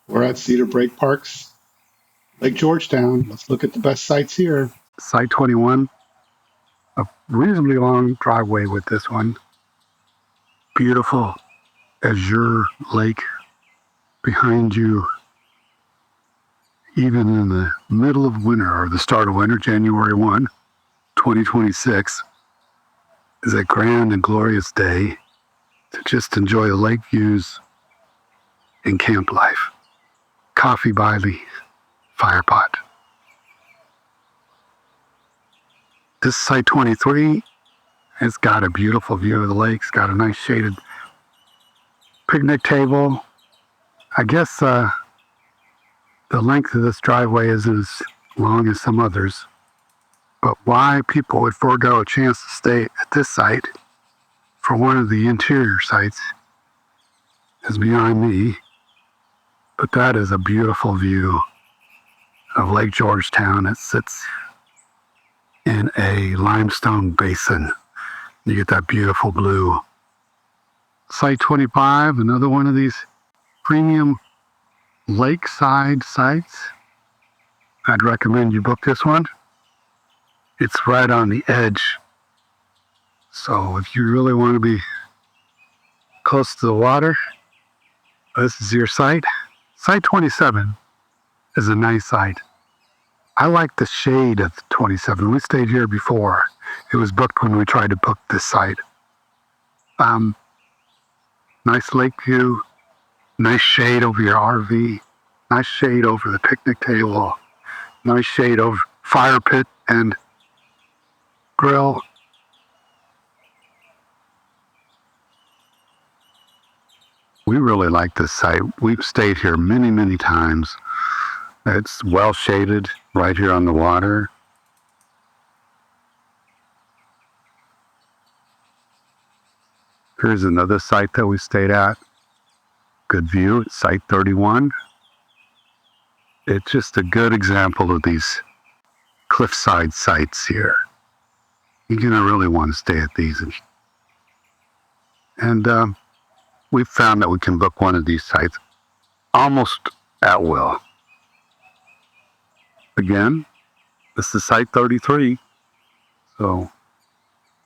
We're at Cedar Break Parks, Lake Georgetown. Let's look at the best sites here. Site 21, a reasonably long driveway with this one. Beautiful azure lake behind you, even in the middle of winter or the start of winter, January 1, 2026, is a grand and glorious day to just enjoy the lake views and camp life. Coffee by the fire pot. This site 23 has got a beautiful view of the lake. It's got a nice shaded picnic table. I guess the length of this driveway isn't as long as some others, but why people would forego a chance to stay at this site for one of the interior sites is beyond me. But that is a beautiful view of Lake Georgetown. It sits in a limestone basin. You get that beautiful blue. Site 25, another one of these premium lakeside sites. I'd recommend you book this one. It's right on the edge. So if you really want to be close to the water, this is your site. Site 27 is a nice site. I like the shade of 27. We stayed here before. It was booked when we tried to book this site. Nice lake view, nice shade over your RV, nice shade over the picnic table, nice shade over fire pit and grill. We really like this site. We've stayed here many, many times. It's well shaded right here on the water. Here's another site that we stayed at. Good view. It's site 31. It's just a good example of these cliffside sites here. You're going to really want to stay at these. And we've found that we can book one of these sites almost at will. Again, this is site 33. So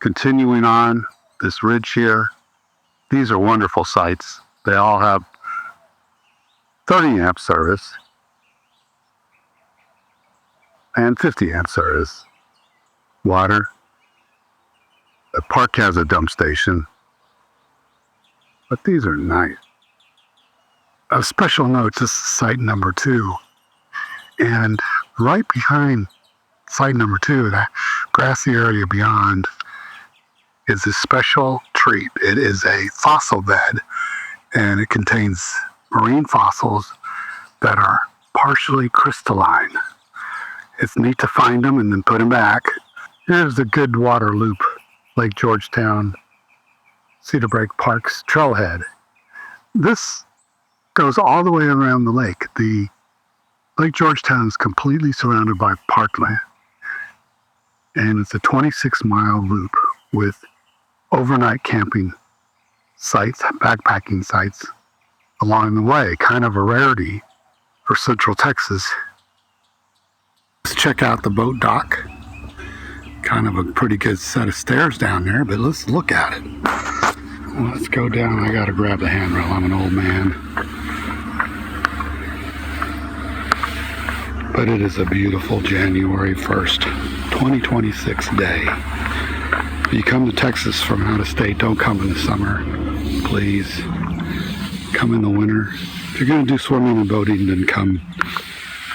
continuing on this ridge here, these are wonderful sites. They all have 30 amp service and 50 amp service. Water. The park has a dump station. But these are nice. A special note, this is site number 2. And right behind site number 2, that grassy area beyond, is a special treat. It is a fossil bed, and it contains marine fossils that are partially crystalline. It's neat to find them and then put them back. Here's the good water loop, Lake Georgetown, Cedar Break Park's trailhead. This goes all the way around the lake. The Lake Georgetown is completely surrounded by parkland, and it's a 26-mile loop with overnight camping sites, backpacking sites along the way. Kind of a rarity for Central Texas. Let's check out the boat dock. Kind of a pretty good set of stairs down there, but let's look at it. Let's go down. I gotta grab the handrail. I'm an old man. But it is a beautiful January 1st, 2026 day. If you come to Texas from out of state, don't come in the summer, please. Come in the winter. If you're going to do swimming and boating, then come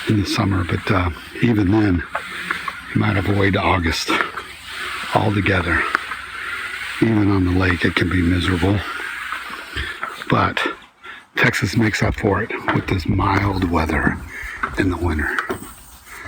in the summer. But even then, you might avoid August altogether. Even on the lake, it can be miserable. But Texas makes up for it with this mild weather in the winter.